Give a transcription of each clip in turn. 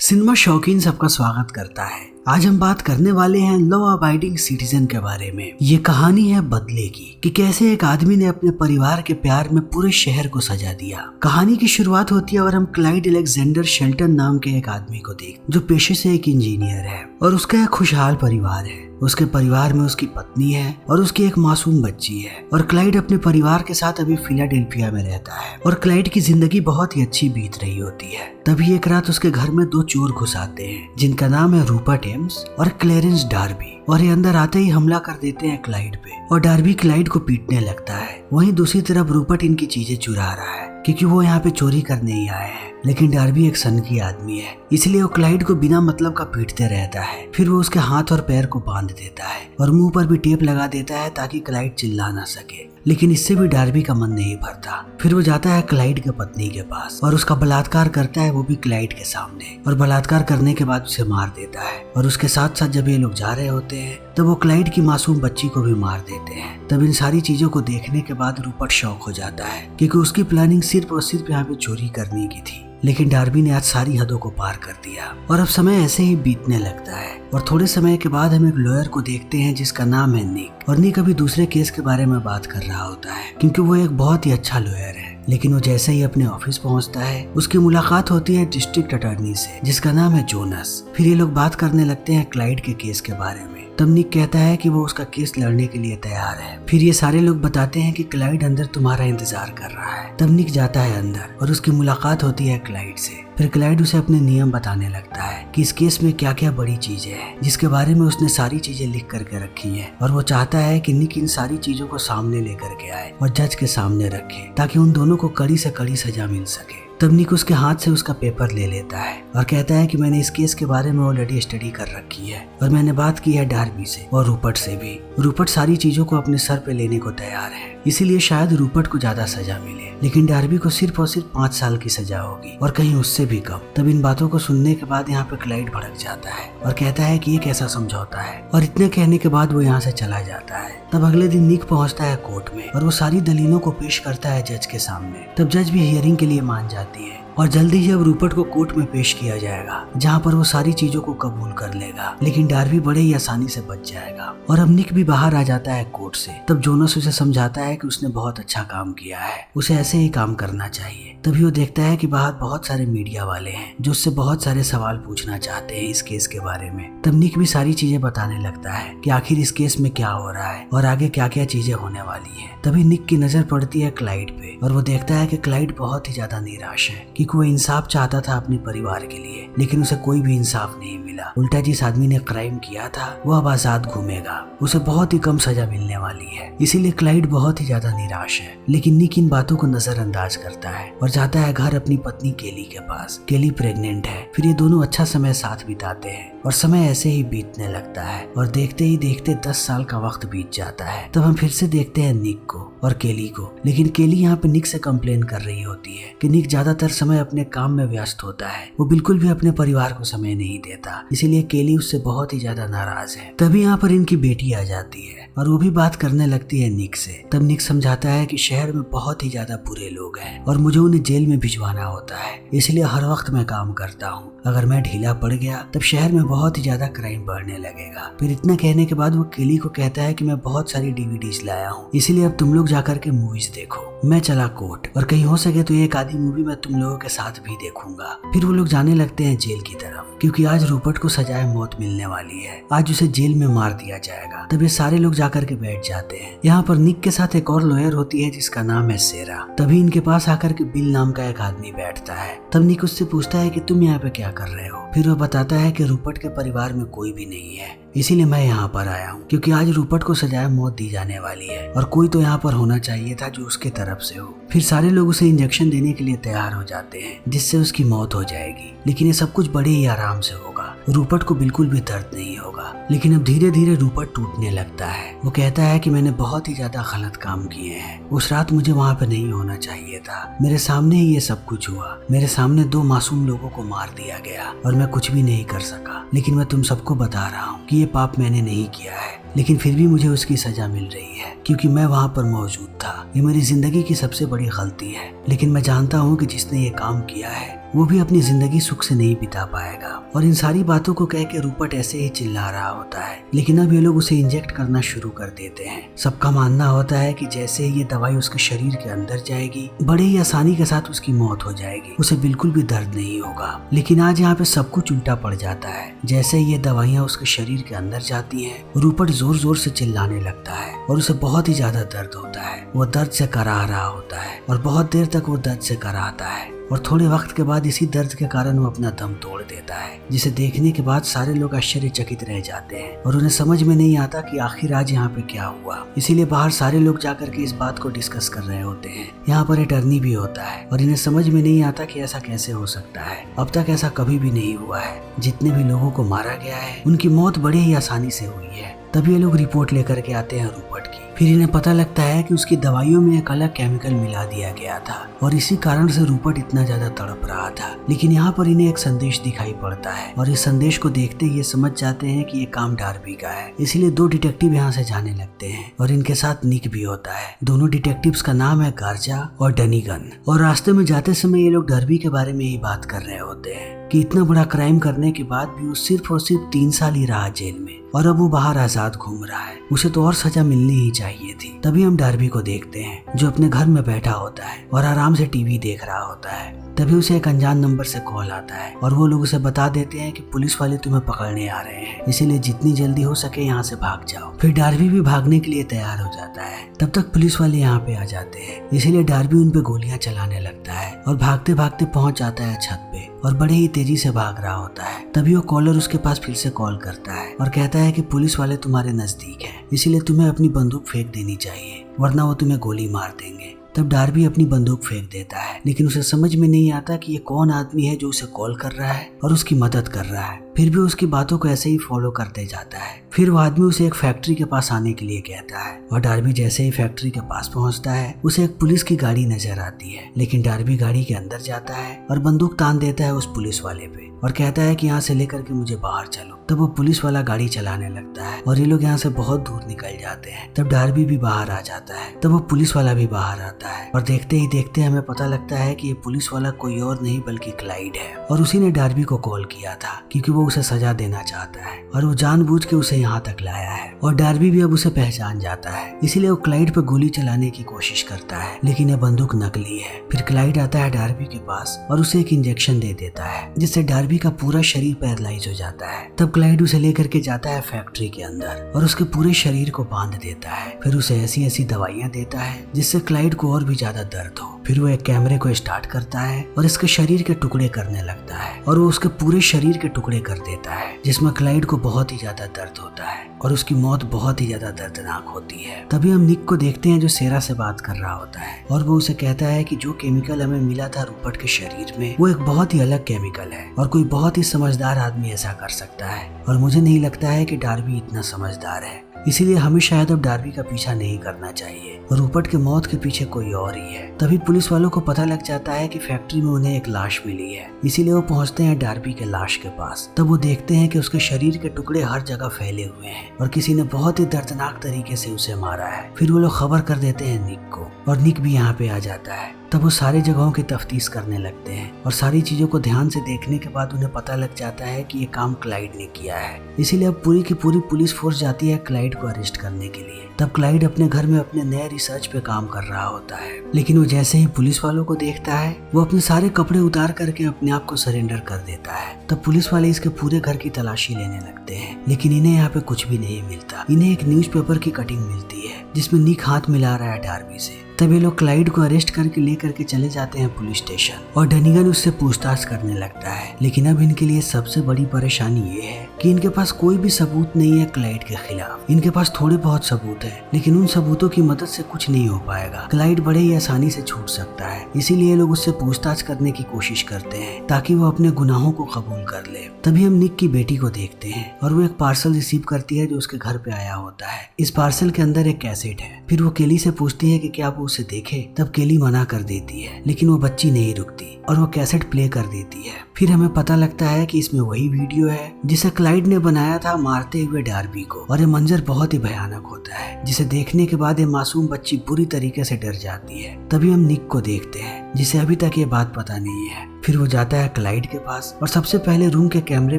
Cinema शौकीन सबका स्वागत करता है। आज हम बात करने वाले हैं लॉ अबाइडिंग सिटीजन के बारे में। ये कहानी है बदले की कि कैसे एक आदमी ने अपने परिवार के प्यार में पूरे शहर को सजा दिया। कहानी की शुरुआत होती है और हम क्लाइड अलेक्जेंडर शेल्टन नाम के एक आदमी को देख, जो पेशे से एक इंजीनियर है और उसका एक खुशहाल परिवार है। उसके परिवार में उसकी पत्नी है और उसकी एक मासूम बच्ची है और क्लाइड अपने परिवार के साथ अभी फिलाडेल्फिया में रहता है और क्लाइड की जिंदगी बहुत ही अच्छी बीत रही होती है। तभी एक रात उसके घर में दो चोर घुस आते हैं जिनका नाम है रूपर्ट एम्स और क्लेरेंस डार्बी, और ये अंदर आते ही हमला कर देते हैं क्लाइड पे और डार्बी क्लाइड को पीटने लगता है। वहीं दूसरी तरफ रूपर्ट इनकी चीजें चुरा रहा है क्योंकि वो यहाँ पे चोरी करने ही आए हैं। लेकिन डार्बी एक सनकी आदमी है, इसलिए वो क्लाइड को बिना मतलब का पीटते रहता है। फिर वो उसके हाथ और पैर को बांध देता है और मुंह पर भी टेप लगा देता है ताकि क्लाइड चिल्ला ना सके। लेकिन इससे भी डार्बी का मन नहीं भरता। फिर वो जाता है क्लाइड के पत्नी के पास और उसका बलात्कार करता है, वो भी क्लाइड के सामने, और बलात्कार करने के बाद उसे मार देता है। और उसके साथ साथ जब ये लोग जा रहे होते हैं तब वो क्लाइड की मासूम बच्ची को भी मार देते हैं। तब इन सारी चीजों को देखने के बाद रूपर्ट शॉक हो जाता है क्योंकि उसकी प्लानिंग सिर्फ और सिर्फ यहाँ पे चोरी करने की थी। लेकिन डार्बी ने आज सारी हदों को पार कर दिया और अब समय ऐसे ही बीतने लगता है। और थोड़े समय के बाद हम एक लॉयर को देखते हैं जिसका नाम है निक, और निक अभी दूसरे केस के बारे में बात कर रहा होता है क्योंकि वो एक बहुत ही अच्छा लॉयर है। लेकिन वो जैसे ही अपने ऑफिस पहुंचता है उसकी मुलाकात होती है डिस्ट्रिक्ट अटॉर्नी से जिसका नाम है जोनस। फिर ये लोग बात करने लगते हैं क्लाइड के केस के बारे में। तब निक कहता है कि वो उसका केस लड़ने के लिए तैयार है। फिर ये सारे लोग बताते हैं कि क्लाइड अंदर तुम्हारा इंतजार कर रहा है। तब निक जाता है अंदर और उसकी मुलाकात होती है क्लाइड से। फिर क्लाइड उसे अपने नियम बताने लगता है कि इस केस में क्या क्या बड़ी चीजें हैं जिसके बारे में उसने सारी चीजें लिख करके रखी है, और वो चाहता है कि निक इन सारी चीजों को सामने लेकर के आए और जज के सामने रखे ताकि उन दोनों को कड़ी से कड़ी सजा मिल सके। तब निक उसके हाथ से उसका पेपर ले लेता है और कहता है कि मैंने इस केस के बारे में ऑलरेडी स्टडी कर रखी है और मैंने बात की है डार्बी से और रूपर्ट से भी। रूपर्ट सारी चीजों को अपने सर पे लेने को तैयार है, इसीलिए शायद रूपर्ट को ज्यादा सजा मिले, लेकिन डार्बी को सिर्फ और सिर्फ 5 साल की सजा होगी और कहीं उससे भी कम। तब इन बातों को सुनने के बाद यहाँ पे क्लाइड भड़क जाता है और कहता है कि ये कैसा समझौता है, और इतने कहने के बाद वो यहाँ से चला जाता है। तब अगले दिन निक पहुंचता है कोर्ट में और वो सारी दलीलों को पेश करता है जज के सामने। तब जज भी हियरिंग के लिए मान जाती है और जल्दी ही अब रूपर्ट को कोर्ट में पेश किया जाएगा जहाँ पर वो सारी चीजों को कबूल कर लेगा। लेकिन डार्बी बड़े ही आसानी से बच जाएगा और अब निक भी बाहर आ जाता है कोर्ट से। तब जोनस उसे समझाता है कि उसने बहुत अच्छा काम किया है, उसे ऐसे ही काम करना चाहिए। तभी वो देखता है कि बाहर बहुत सारे मीडिया वाले हैं जो उससे बहुत सारे सवाल पूछना चाहते हैं इस केस के बारे में। तब निक भी सारी चीजें बताने लगता है कि आखिर इस केस में क्या हो रहा है और आगे क्या क्या चीजें होने वाली है। तभी निक की नजर पड़ती है क्लाइड पे और वो देखता है कि क्लाइड बहुत ही ज्यादा निराश है क्योंकि वो इंसाफ चाहता था अपने परिवार के लिए, लेकिन उसे कोई भी इंसाफ नहीं मिला। उल्टा जिस आदमी ने क्राइम किया था वो अब आजाद घूमेगा, उसे बहुत ही कम सजा मिलने वाली है। इसीलिए क्लाइड बहुत ही ज्यादा निराश है। लेकिन निक इन बातों को नजरअंदाज करता है और जाता है घर अपनी पत्नी केली के पास। केली प्रेग्नेंट है। फिर ये दोनों अच्छा समय साथ बिताते हैं और समय ऐसे ही बीतने लगता है और देखते ही देखते 10 साल का वक्त बीत जाता है। तब हम फिर से देखते हैं निक को और केली को। लेकिन केली यहाँ पे निक से कंप्लेन कर रही होती है कि निक ज्यादातर समय अपने काम में व्यस्त होता है, वो बिल्कुल भी अपने परिवार को समय नहीं देता, इसीलिए केली उससे बहुत ही ज्यादा नाराज है। तभी यहाँ पर इनकी बेटी आ जाती है और वो भी बात करने लगती है निक से। तब निक समझाता है कि शहर में बहुत ही ज्यादा बुरे लोग हैं और मुझे उन्हें जेल में भिजवाना होता है, इसलिए हर वक्त मैं काम करता हूँ। अगर मैं ढीला पड़ गया तब शहर में बहुत ही ज्यादा क्राइम बढ़ने लगेगा। फिर इतना कहने के बाद वो केली को कहता है कि मैं बहुत सारी डीवीडीज लाया हूँ, इसीलिए अब तुम लोग जाकर के मूवीज देखो। मैं चला कोर्ट और कहीं हो सके तो एक आधी मूवी मैं तुम लोगों के साथ भी देखूंगा। फिर वो लोग जाने लगते हैं जेल की तरफ क्योंकि आज रूपर्ट को सजाए मौत मिलने वाली है, आज उसे जेल में मार दिया जाएगा। तब ये सारे लोग जाकर के बैठ जाते हैं। यहाँ पर निक के साथ एक और लॉयर होती है जिसका नाम है सेरा। तभी इनके पास आकर के बिल नाम का एक आदमी बैठता है। तब निक उससे पूछता है कि तुम यहाँ पे क्या कर रहे हो। फिर वो बताता है कि रूपर्ट के परिवार में कोई भी नहीं है, इसीलिए मैं यहाँ पर आया हूँ क्योंकि आज रूपर्ट को सजाए मौत दी जाने वाली है और कोई तो यहाँ पर होना चाहिए था जो उसके तरफ से हो। फिर सारे लोग उसे इंजेक्शन देने के लिए तैयार हो जाते हैं जिससे उसकी मौत हो जाएगी, लेकिन ये सब कुछ बड़े ही आराम से होगा। रूपर्ट को बिल्कुल भी दर्द नहीं होगा। लेकिन अब धीरे धीरे रूपर्ट टूटने लगता है। वो कहता है कि मैंने बहुत ही ज्यादा गलत काम किए हैं, उस रात मुझे वहाँ पे नहीं होना चाहिए था, मेरे सामने ही ये सब कुछ हुआ, मेरे सामने 2 मासूम लोगों को मार दिया गया और मैं कुछ भी नहीं कर सका। लेकिन मैं तुम सबको बता रहा हूँ कि ये पाप मैंने नहीं किया है, लेकिन फिर भी मुझे उसकी सजा मिल रही है क्योंकि मैं वहाँ पर मौजूद था। ये मेरी जिंदगी की सबसे बड़ी गलती है, लेकिन मैं जानता हूँ कि जिसने ये काम किया है वो भी अपनी जिंदगी सुख से नहीं बिता पाएगा। और इन सारी बातों को कह के रूपर्ट ऐसे ही चिल्ला रहा होता है, लेकिन अब ये लोग उसे इंजेक्ट करना शुरू कर देते हैं। सबका मानना होता है कि जैसे ही ये दवाई उसके शरीर के अंदर जाएगी, बड़े ही आसानी के साथ उसकी मौत हो जाएगी, उसे बिल्कुल भी दर्द नहीं होगा। लेकिन आज यहाँ पे सब कुछ उल्टा पड़ जाता है। जैसे ही ये दवाइयाँ उसके शरीर के अंदर जाती हैं, रूपर्ट जोर जोर से चिल्लाने लगता है और उसे बहुत ही ज्यादा दर्द होता है। वो दर्द से कराह रहा होता है और बहुत देर तक वो दर्द से कराहता है और थोड़े वक्त के बाद इसी दर्द के कारण वो अपना दम तोड़ देता है, जिसे देखने के बाद सारे लोग आश्चर्यचकित रह जाते हैं और उन्हें समझ में नहीं आता कि आखिर आज यहाँ पे क्या हुआ। इसीलिए बाहर सारे लोग जाकर के इस बात को डिस्कस कर रहे होते हैं। यहाँ पर अटर्नी भी होता है और इन्हें समझ में नहीं आता कि ऐसा कैसे हो सकता है। अब तक ऐसा कभी भी नहीं हुआ है। जितने भी लोगों को मारा गया है उनकी मौत बड़े ही आसानी से हुई है। तभी ये लोग रिपोर्ट लेकर के आते हैं रूपर्ट की। फिर इन्हें पता लगता है कि उसकी दवाइयों में एक अलग केमिकल मिला दिया गया था और इसी कारण से रूपर्ट इतना ज्यादा तड़प रहा था। लेकिन यहाँ पर इन्हें एक संदेश दिखाई पड़ता है और इस संदेश को देखते ही ये समझ जाते हैं कि ये काम डार्बी का है। इसलिए दो डिटेक्टिव यहाँ से जाने लगते हैं और इनके साथ निक भी होता है। दोनों डिटेक्टिव्स का नाम है गार्जा और डनिगन। और रास्ते में जाते समय ये लोग डार्बी के बारे में ही बात कर रहे होते हैं कि इतना बड़ा क्राइम करने के बाद भी वो सिर्फ और सिर्फ 3 साल ही रहा जेल में और अब वो बाहर आजाद घूम रहा है। उसे तो और सजा मिलनी ही चाहिए थी। तभी हम डार्बी को देखते हैं जो अपने घर में बैठा होता है और आराम से टीवी देख रहा होता है। तभी उसे एक अनजान नंबर से कॉल आता है और वो लोग उसे बता देते हैं कि पुलिस वाले तुम्हें पकड़ने आ रहे हैं, इसीलिए जितनी जल्दी हो सके यहाँ से भाग जाओ। फिर डार्बी भी भागने के लिए तैयार हो जाता है। तब तक पुलिस वाले यहाँ पे आ जाते हैं, इसीलिए डार्बी उन पे गोलियां चलाने लगता है और भागते भागते पहुंच जाता है छत पे और बड़े ही तेजी से भाग रहा होता है। तभी वो कॉलर उसके पास फिर से कॉल करता है और कहता है कि पुलिस वाले तुम्हारे नजदीक हैं, इसीलिए तुम्हें अपनी बंदूक फेंक देनी चाहिए वरना वो तुम्हें गोली मार देंगे। तब डार्बी अपनी बंदूक फेंक देता है, लेकिन उसे समझ में नहीं आता कि ये कौन आदमी है जो उसे कॉल कर रहा है और उसकी मदद कर रहा है। फिर भी उसकी बातों को ऐसे ही फॉलो करते जाता है। फिर वो आदमी उसे एक फैक्ट्री के पास आने के लिए कहता है और डार्बी जैसे ही फैक्ट्री के पास पहुंचता है उसे एक पुलिस की गाड़ी नजर आती है। लेकिन डार्बी गाड़ी के अंदर जाता है और बंदूक तान देता है उस पुलिस वाले पे और कहता है कि यहाँ से लेकर के मुझे बाहर चलो। तब वो पुलिस वाला गाड़ी चलाने लगता है और ये लोग यहाँ से बहुत दूर निकल जाते हैं। तब डार्बी भी बाहर आ जाता है। तब वो पुलिस वाला भी बाहर आता है और देखते ही देखते हमें पता लगता है कि ये पुलिस वाला कोई और नहीं बल्कि क्लाइड है और उसी ने डार्बी को कॉल किया था क्योंकि वो उसे सजा देना चाहता है और वो जानबूझ के उसे यहाँ तक लाया है। और डार्बी भी अब उसे पहचान जाता है, इसीलिए वो क्लाइड पे गोली चलाने की कोशिश करता है, लेकिन ये बंदूक नकली है। फिर क्लाइड आता है डार्बी के पास और उसे एक इंजेक्शन दे देता है जिससे डार्बी का पूरा शरीर पैरालाइज हो जाता है। तब क्लाइड उसे लेकर के जाता है फैक्ट्री के अंदर और उसके पूरे शरीर को बांध देता है। फिर उसे ऐसी ऐसी दवाइयां देता है जिससे क्लाइड को और भी ज्यादा दर्द हो। फिर वो एक कैमरे को स्टार्ट करता है और इसके शरीर के टुकड़े करने लगता है और वो उसके पूरे शरीर के टुकड़े कर देता है, जिसमें क्लाइड को बहुत ही ज्यादा दर्द होता है और उसकी मौत बहुत ही ज्यादा दर्दनाक होती है। तभी हम निक को देखते हैं जो सेरा से बात कर रहा होता है और वो उसे कहता है कि जो केमिकल हमें मिला था रूपर्ट के शरीर में वो एक बहुत ही अलग केमिकल है और कोई बहुत ही समझदार आदमी ऐसा कर सकता है और मुझे नहीं लगता है कि डार्बी इतना समझदार है, इसीलिए हमें शायद अब डार्बी का पीछा नहीं करना चाहिए और रूपर्ट के मौत के पीछे कोई और ही है। तभी पुलिस वालों को पता लग जाता है कि फैक्ट्री में उन्हें एक लाश मिली है, इसीलिए वो पहुंचते हैं डार्बी के लाश के पास। तब वो देखते हैं कि उसके शरीर के टुकड़े हर जगह फैले हुए हैं और किसी ने बहुत ही दर्दनाक तरीके से उसे मारा है। फिर वो लोग खबर कर देते हैं निक को और निक भी यहाँ पे आ जाता है। तब वो सारी जगहों की तफ्तीश करने लगते हैं और सारी चीजों को ध्यान से देखने के बाद उन्हें पता लग जाता है कि ये काम क्लाइड ने किया है, इसीलिए अब पूरी की पूरी पुलिस फोर्स जाती है क्लाइड को अरेस्ट करने के लिए। तब क्लाइड अपने घर में अपने नए रिसर्च पे काम कर रहा होता है, लेकिन वो जैसे ही पुलिस वालों को देखता है वो अपने सारे कपड़े उतार करके अपने आप को सरेंडर कर देता है। तब पुलिस वाले इसके पूरे घर की तलाशी लेने लगते हैं, लेकिन इन्हें यहाँ पे कुछ भी नहीं मिलता। इन्हें एक न्यूज़पेपर की कटिंग मिलती है जिसमें निक हाथ मिला रहा है डार्बी से। तब ये लोग क्लाइड को अरेस्ट करके लेकर के चले जाते हैं पुलिस स्टेशन और डनिगन उससे पूछताछ करने लगता है। लेकिन अब इनके लिए सबसे बड़ी परेशानी ये है कि इनके पास कोई भी सबूत नहीं है क्लाइड के खिलाफ। इनके पास थोड़े बहुत सबूत है, लेकिन उन सबूतों की मदद से कुछ नहीं हो पाएगा। क्लाइड बड़े ही आसानी से छूट सकता है, इसीलिए लोग उससे पूछताछ करने की कोशिश करते हैं ताकि वो अपने गुनाहों को कबूल कर ले। तभी हम निक की बेटी को देखते हैं और वो एक पार्सल रिसीव करती है जो उसके घर पे आया होता है। इस पार्सल के अंदर एक कैसेट है। फिर वो केली से पूछती है कि क्या वो उसे देखे। तब केली मना कर देती है, लेकिन वो बच्ची नहीं रुकती और वो कैसेट प्ले कर देती है। फिर हमें पता लगता है कि इसमें वही वीडियो है जिसे क्लाइड ने बनाया था मारते हुए डार्बी को, और ये मंजर बहुत ही भयानक होता है जिसे देखने के बाद ये मासूम बच्ची बुरी तरीके से डर जाती है। तभी हम निक को देखते हैं जिसे अभी तक ये बात पता नहीं है। फिर वो जाता है क्लाइड के पास और सबसे पहले रूम के कैमरे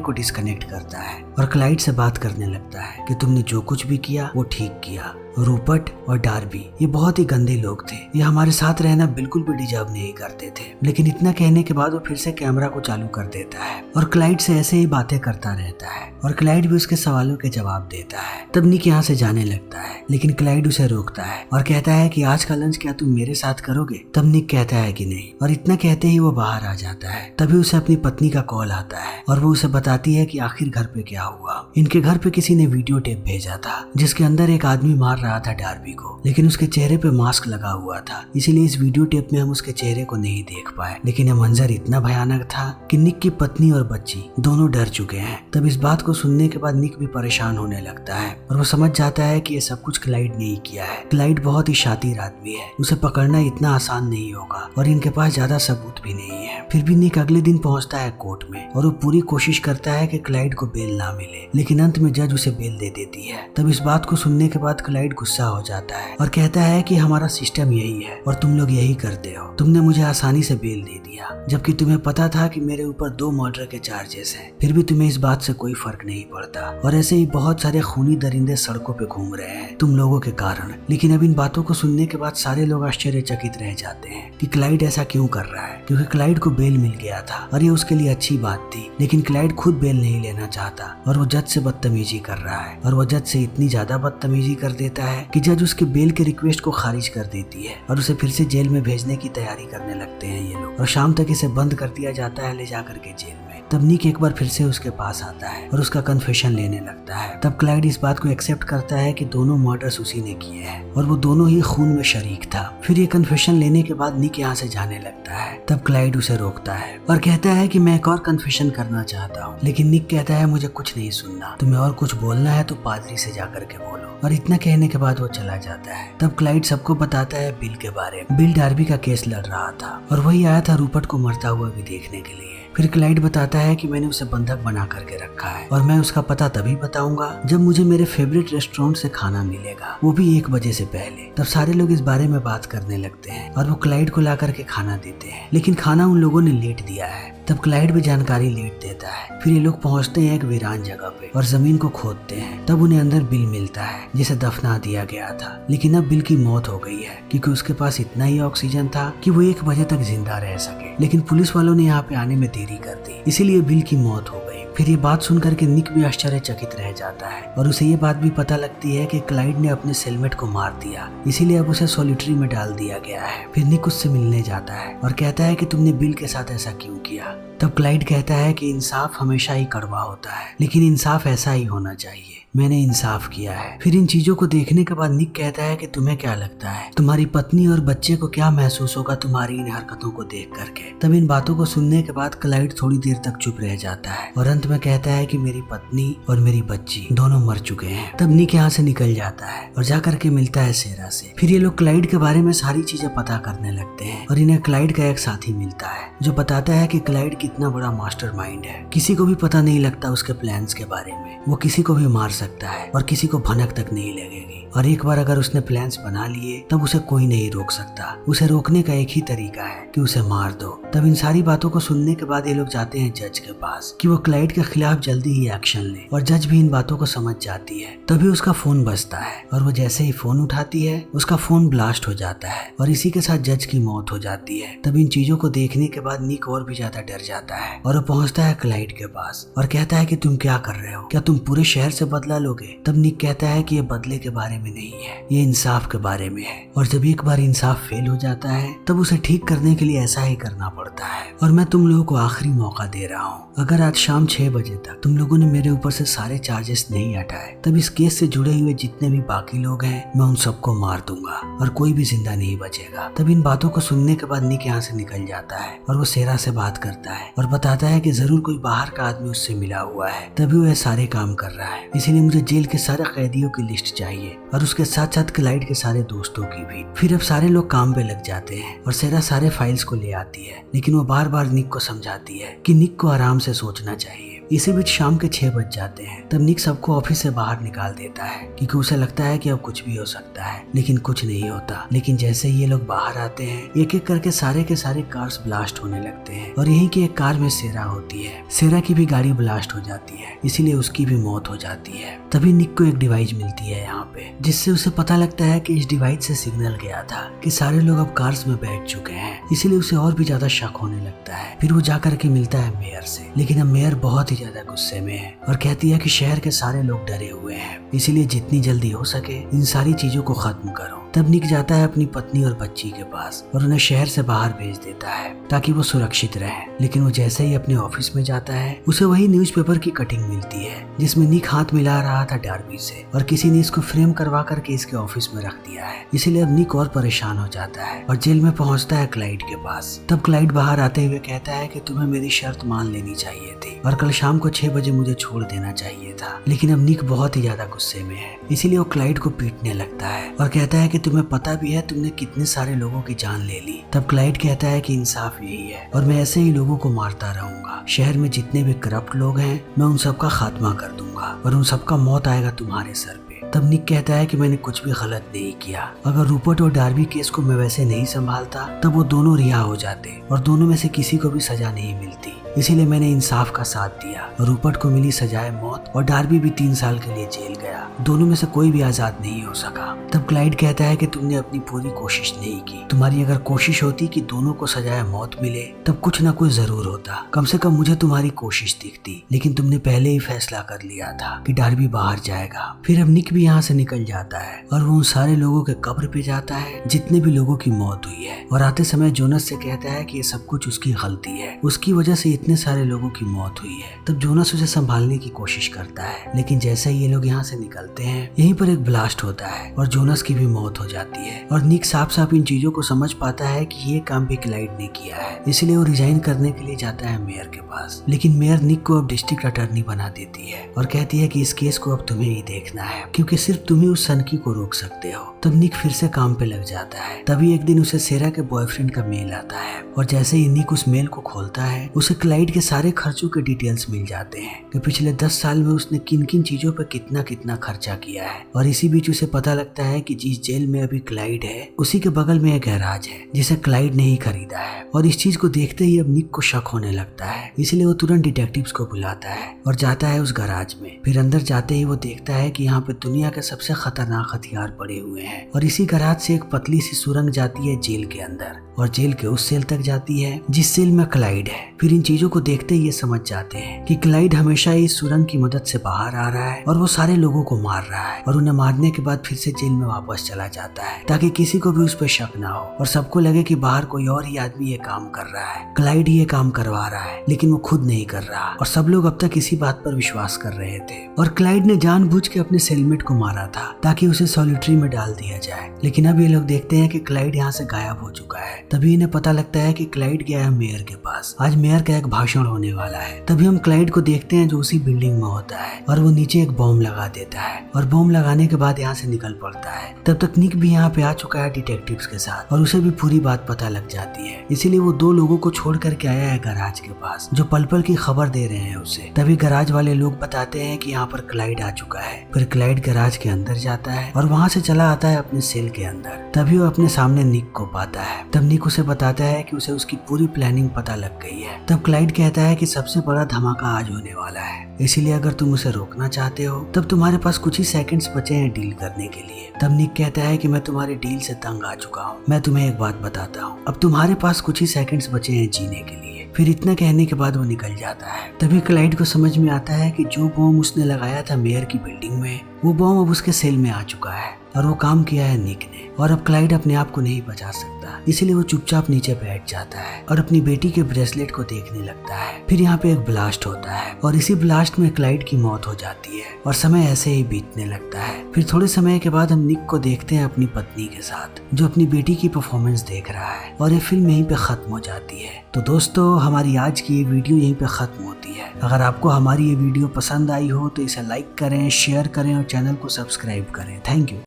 को डिस्कनेक्ट करता है और क्लाइड से बात करने लगता है कि तुमने जो कुछ भी किया वो ठीक किया। रूपर्ट और डार्बी ये बहुत ही गंदे लोग थे, ये हमारे साथ रहना बिल्कुल भी डिजर्व नहीं करते थे। लेकिन इतना कहने के बाद वो फिर से कैमरा को चालू कर देता है और क्लाइड से ऐसे ही बातें करता रहता है और क्लाइड भी उसके सवालों के जवाब देता है। तब निक यहाँ से जाने लगता है, लेकिन क्लाइड उसे रोकता है और कहता है कि आज का लंच क्या तुम मेरे साथ करोगे? तब निक कहता है कि नहीं, और इतना कहते ही वो बाहर आ जाता है। तभी उसे अपनी पत्नी का कॉल आता है और वो उसे बताती है कि आखिर घर पे क्या हुआ। इनके घर पे किसी ने वीडियो टेप भेजा था जिसके अंदर एक आदमी मार रहा था डार्बी को, लेकिन उसके चेहरे पे मास्क लगा हुआ था, इसीलिए इस वीडियो टेप में हम उसके चेहरे को नहीं देख पाए। लेकिन यह मंजर इतना भयानक था कि निक की पत्नी और बच्ची दोनों डर चुके हैं। तब इस बात को सुनने के बाद निक भी परेशान होने लगता है और वो समझ जाता है कि ये सब कुछ क्लाइड ने ही किया है। क्लाइड बहुत ही शातिर आदमी है, उसे पकड़ना इतना आसान नहीं होगा और इनके पास ज्यादा सबूत भी नहीं है। फिर भी निक अगले दिन पहुंचता है कोर्ट में और वो पूरी कोशिश करता है कि क्लाइड को बेल ना मिले, लेकिन अंत में जज उसे बेल दे देती है। तब इस बात को सुनने के बाद क्लाइड गुस्सा हो जाता है और कहता है कि हमारा सिस्टम यही है और तुम लोग यही करते हो। तुमने मुझे आसानी से बेल दे दिया जबकि तुम्हें पता था कि मेरे ऊपर 2 मर्डर के चार्जेस हैं, फिर भी तुम्हें इस बात से कोई फर्क नहीं पड़ता। और ऐसे ही बहुत सारे खूनी दरिंदे सड़कों पे घूम रहे हैं तुम लोगों के कारण। लेकिन अब इन बातों को सुनने के बाद सारे लोग आश्चर्यचकित रह जाते हैं कि क्लाइड ऐसा क्यों कर रहा है, क्योंकि क्लाइड को बेल मिल गया था और ये उसके लिए अच्छी बात थी। लेकिन क्लाइड खुद बेल नहीं लेना चाहता और वो जज से बदतमीजी कर रहा है और वो जज से इतनी ज्यादा बदतमीजी कर देता है कि जज उसके बेल के रिक्वेस्ट को खारिज कर देती है और उसे फिर से जेल में भेजने की तैयारी करने लगते हैं ये लोग। और शाम तक इसे बंद कर दिया जाता है ले जाकर के जेल में। तब निक एक बार फिर से उसके पास आता है और उसका कन्फेशन लेने लगता है। तब क्लाइड इस बात को एक्सेप्ट करता है कि दोनों मर्डर्स उसी ने किए हैं और वो दोनों ही खून में शरीक था। फिर ये कन्फेशन लेने के बाद निक यहाँ से जाने लगता है। तब क्लाइड उसे रोकता है और कहता है कि मैं एक और कन्फेशन करना चाहता हूँ। लेकिन निक कहता है मुझे कुछ नहीं सुनना, तुम्हें और कुछ बोलना है तो पादरी से जाकर के बोलो। और इतना कहने के बाद वो चला जाता है। तब क्लाइड सबको बताता है बिल के बारे में। बिल डार्बी का केस लड़ रहा था और वही आया था रूपर्ट को मरता हुआ भी देखने के लिए। फिर क्लाइड बताता है कि मैंने उसे बंधक बना करके रखा है और मैं उसका पता तभी बताऊंगा जब मुझे मेरे फेवरेट रेस्टोरेंट से खाना मिलेगा, वो भी 1 बजे से पहले। तब सारे लोग इस बारे में बात करने लगते हैं और वो क्लाइड को ला करके खाना देते हैं, लेकिन खाना उन लोगों ने लेट दिया है। तब क्लाइड भी जानकारी लेट देता है। फिर ये लोग पहुंचते हैं एक वीरान जगह पे और जमीन को खोदते हैं। तब उन्हें अंदर बिल मिलता है जिसे दफना दिया गया था, लेकिन अब बिल की मौत हो गई है क्योंकि उसके पास इतना ही ऑक्सीजन था कि वो 1 बजे तक जिंदा रह सके। लेकिन पुलिस वालों ने यहाँ पे आने में देरी कर दी, इसीलिए बिल की मौत हो गई। फिर ये बात सुनकर के निक भी आश्चर्यचकित रह जाता है और उसे ये बात भी पता लगती है कि क्लाइड ने अपने सेलमेट को मार दिया, इसीलिए अब उसे सॉलिटरी में डाल दिया गया है। फिर निक उससे मिलने जाता है और कहता है कि तुमने बिल के साथ ऐसा क्यों किया। तब क्लाइड कहता है कि इंसाफ हमेशा ही कड़वा होता है, लेकिन इंसाफ ऐसा ही होना चाहिए। मैंने इंसाफ किया है। फिर इन चीजों को देखने के बाद निक कहता है कि तुम्हें क्या लगता है, तुम्हारी पत्नी और बच्चे को क्या महसूस होगा तुम्हारी इन हरकतों को देख करके। तब इन बातों को सुनने के बाद क्लाइड थोड़ी देर तक चुप रह जाता है और अंत में कहता है कि मेरी पत्नी और मेरी बच्ची दोनों मर चुके हैं। तब निक यहाँ से निकल जाता है और जाकर के मिलता है सेरा से। फिर ये लोग क्लाइड के बारे में सारी चीजें पता करने लगते हैं और इन्हें क्लाइड का एक साथी मिलता है जो बताता है कि क्लाइड कितना बड़ा मास्टरमाइंड है। किसी को भी पता नहीं लगता उसके प्लान्स के बारे में, वो किसी को भी मार सकता है और किसी को भनक तक नहीं लगेगी। और एक बार अगर उसने प्लान्स बना लिए तब उसे कोई नहीं रोक सकता। उसे रोकने का एक ही तरीका है कि उसे मार दो। तब इन सारी बातों को सुनने के बाद ये लोग जाते हैं जज के पास कि वो क्लाइड के खिलाफ जल्दी ही एक्शन ले, और जज भी इन बातों को समझ जाती है। तभी उसका फोन बजता है और वो जैसे ही फोन उठाती है उसका फोन ब्लास्ट हो जाता है और इसी के साथ जज की मौत हो जाती है। तब इन चीजों को देखने के बाद निक और भी ज्यादा डर जाता है और वो पहुंचता है क्लाइड के पास और कहता है कि तुम क्या कर रहे हो, क्या तुम पूरे शहर से बदला लोगे। तब निक कहता है कि ये बदले के बारे में नहीं है, ये इंसाफ के बारे में है, और जब एक बार इंसाफ फेल हो जाता है तब उसे ठीक करने के लिए ऐसा ही करना पड़ता है। और मैं तुम लोगों को आखिरी मौका दे रहा हूँ, अगर आज शाम 6 बजे तक तुम लोगों ने मेरे ऊपर से सारे चार्जेस नहीं हटाए तब इस केस से जुड़े हुए जितने भी बाकी लोग हैं मैं उन सबको मार दूंगा और कोई भी जिंदा नहीं बचेगा। तब इन बातों को सुनने के बाद निक यहाँ से निकल जाता है और वो सेरा से बात करता है और बताता है कि जरूर कोई बाहर का आदमी उससे मिला हुआ है तभी वो सारे काम कर रहा है, इसीलिए मुझे जेल के सारे कैदियों की लिस्ट चाहिए और उसके साथ साथ क्लाइड के सारे दोस्तों की भी। फिर अब सारे लोग काम पे लग जाते हैं और सेरा सारे फाइल्स को ले आती है, लेकिन वो बार बार निक को समझाती है कि निक को आराम से सोचना चाहिए इसी बीच शाम के 6 बज जाते हैं। तब निक सबको ऑफिस से बाहर निकाल देता है क्योंकि उसे लगता है कि अब कुछ भी हो सकता है, लेकिन कुछ नहीं होता। लेकिन जैसे ही ये लोग बाहर आते हैं, एक एक करके सारे के सारे कार्स ब्लास्ट होने लगते हैं और यहीं की एक कार में सेरा होती है। सेरा की भी गाड़ी ब्लास्ट हो जाती है, इसीलिए उसकी भी मौत हो जाती है। तभी निक को एक डिवाइस मिलती है यहाँ पे, जिससे उसे पता लगता है कि इस डिवाइस से सिग्नल गया था कि सारे लोग अब कार्स में बैठ चुके हैं, इसीलिए उसे और भी ज्यादा शक होने लगता है। फिर वो जाकर के मिलता है मेयर से, लेकिन अब मेयर बहुत ही ज्यादा गुस्से में है और कहती है कि शहर के सारे लोग डरे हुए हैं, इसीलिए जितनी जल्दी हो सके इन सारी चीजों को खत्म करो। तब निक जाता है अपनी पत्नी और बच्ची के पास और उन्हें शहर से बाहर भेज देता है ताकि वो सुरक्षित रहे। लेकिन वो जैसे ही अपने ऑफिस में जाता है, उसे वही न्यूज़पेपर की कटिंग मिलती है जिसमें निक हाथ मिला रहा था डार्बी से, और किसी ने इसको फ्रेम करवा करके इसके ऑफिस में रख दिया है। इसीलिए अब निक और परेशान हो जाता है और जेल में पहुंचता है क्लाइड के पास। तब क्लाइड बाहर आते हुए कहता है कि तुम्हें मेरी शर्त मान लेनी चाहिए थी और कल शाम को 6 बजे मुझे छोड़ देना चाहिए था। लेकिन अब निक बहुत ही ज्यादा गुस्से में है, इसीलिए वो क्लाइड को पीटने लगता है और कहता है कि तुम्हें पता भी है तुमने कितने सारे लोगों की जान ले ली। तब क्लाइड कहता है कि इंसाफ यही है और मैं ऐसे ही लोगों को मारता रहूंगा। शहर में जितने भी करप्ट लोग हैं मैं उन सबका खात्मा कर दूंगा और उन सबका मौत आएगा तुम्हारे सर पे। तब निक कहता है कि मैंने कुछ भी गलत नहीं किया। अगर रूपर्ट और डार्बी केस को मैं वैसे नहीं संभालता तब वो दोनों रिहा हो जाते और दोनों में से किसी को भी सजा नहीं मिलती। इसीलिए मैंने इंसाफ का साथ दिया। रूपर्ट को मिली सजाए मौत और डार्बी भी 3 साल के लिए जेल गया। दोनों में से कोई भी आजाद नहीं हो सका। तब क्लाइड कहता है कि तुमने अपनी पूरी कोशिश नहीं की। तुम्हारी अगर कोशिश होती कि दोनों को सजाए मौत मिले तब कुछ ना कुछ जरूर होता। कम से कम मुझे तुम्हारी कोशिश दिखती, लेकिन तुमने पहले ही फैसला कर लिया था कि डार्बी बाहर जाएगा। फिर अब निक भी यहाँ से निकल जाता है और वो उन सारे लोगों के कब्र पे जाता है जितने भी लोगों की मौत हुई है, और आते समय जोनस से कहता है कि ये सब कुछ उसकी गलती है, उसकी वजह से इतने सारे लोगों की मौत हुई है। तब जोनस उसे संभालने की कोशिश करता है, लेकिन जैसे ही ये लोग यहाँ से निकलते हैं, यहीं पर एक ब्लास्ट होता है और जोनस की भी मौत हो जाती है। और निक साफ साफ इन चीजों को समझ पाता है कि ये काम भी क्लाइड ने किया है, इसलिए वो रिजाइन करने के लिए जाता है मेयर के पास। लेकिन मेयर निक को अब डिस्ट्रिक्ट अटॉर्नी बना देती है और कहती है कि इस केस को अब तुम्हें ही देखना है, क्योंकि सिर्फ तुम ही उस सनकी को रोक सकते हो। तब निक फिर से काम पे लग जाता है। तभी एक दिन उसे सेरा के बॉयफ्रेंड का मेल आता है और जैसे ही निक उस मेल को खोलता है, उसे क्लाइड के सारे खर्चों के डिटेल्स मिल जाते हैं कि पिछले 10 साल में उसने किन किन चीजों पर कितना कितना खर्चा किया है। और इसी बीच उसे पता लगता है कि जिस जेल में अभी क्लाइड है उसी के बगल में एक गैराज है जिसे क्लाइड ने ही खरीदा है। और इस चीज को देखते ही अब निक को शक होने लगता है, इसलिए वो तुरंत डिटेक्टिव्स को बुलाता है और जाता है उस गैराज में। फिर अंदर जाते ही वो देखता है कि यहाँ पे दुनिया के सबसे खतरनाक हथियार पड़े हुए हैं और इसी गैराज से एक पतली सी सुरंग जाती है जेल के अंदर और जेल के उस सेल तक जाती है जिस सेल में क्लाइड है। फिर इन चीजों को देखते ही ये समझ जाते हैं कि क्लाइड हमेशा इस सुरंग की मदद से बाहर आ रहा है और वो सारे लोगों को मार रहा है और उन्हें मारने के बाद फिर से जेल में वापस चला जाता है ताकि किसी को भी उस पर शक ना हो और सबको लगे कि बाहर कोई और ही आदमी ये काम कर रहा है, क्लाइड ही ये काम करवा रहा है, लेकिन वो खुद नहीं कर रहा। और सब लोग अब तक इसी बात पर विश्वास कर रहे थे और क्लाइड ने जानबूझ के अपने सेलमेट को मारा था ताकि उसे सॉलिटरी में डाल दिया जाए। लेकिन अब ये लोग देखते हैं कि क्लाइड यहाँ से गायब हो चुका है। तभी इन्हें पता लगता है कि क्लाइड गया है मेयर के पास। आज मेयर का एक भाषण होने वाला है। तभी हम क्लाइड को देखते हैं जो उसी बिल्डिंग में होता है और वो नीचे एक बॉम्ब लगा देता है और बॉम्ब लगाने के बाद यहाँ से निकल पड़ता है। तब तक निक भी यहाँ पे आ चुका है डिटेक्टिव्स के साथ और उसे भी पूरी बात पता लग जाती है, इसीलिए वो 2 लोगों को छोड़ करके आया है गैराज के पास जो पल पल की खबर दे रहे हैं उसे। तभी गैराज वाले लोग बताते हैं कि यहाँ पर क्लाइड आ चुका है। फिर क्लाइड गैराज के अंदर जाता है और वहाँ से चला आता है अपने सेल के अंदर। तभी वो अपने सामने निक को पाता है। तब निक उसे बताता है कि उसे उसकी पूरी प्लानिंग पता लग गई है। तब क्लाइड कहता है कि सबसे बड़ा धमाका आज होने वाला है, इसीलिए अगर तुम उसे रोकना चाहते हो तब तुम्हारे पास कुछ ही सेकंड्स बचे हैं डील करने के लिए। तब निक कहता है कि मैं तुम्हारे डील से तंग आ चुका हूँ, मैं तुम्हें एक बात बताता हूँ, अब तुम्हारे पास कुछ ही सेकंड्स बचे हैं जीने के लिए। फिर इतना कहने के बाद वो निकल जाता है। तभी क्लाइड को समझ में आता है कि जो बॉम्ब उसने लगाया था मेयर की बिल्डिंग में, वो बॉम्ब अब उसके सेल में आ चुका है और वो काम किया है निक ने। और अब क्लाइड अपने आप को नहीं बचा सकता, इसलिए वो चुपचाप नीचे बैठ जाता है और अपनी बेटी के ब्रेसलेट को देखने लगता है। फिर यहाँ पे एक ब्लास्ट होता है और इसी ब्लास्ट में क्लाइड की मौत हो जाती है और समय ऐसे ही बीतने लगता है। फिर थोड़े समय के बाद हम निक को देखते हैं अपनी पत्नी के साथ जो अपनी बेटी की परफॉर्मेंस देख रहा है और ये फिल्म यहीं पे खत्म हो जाती है। तो दोस्तों, हमारी आज की ये वीडियो यहीं पे खत्म होती है। अगर आपको हमारी ये वीडियो पसंद आई हो तो इसे लाइक करें, शेयर करें और चैनल को सब्सक्राइब करें। Thank you.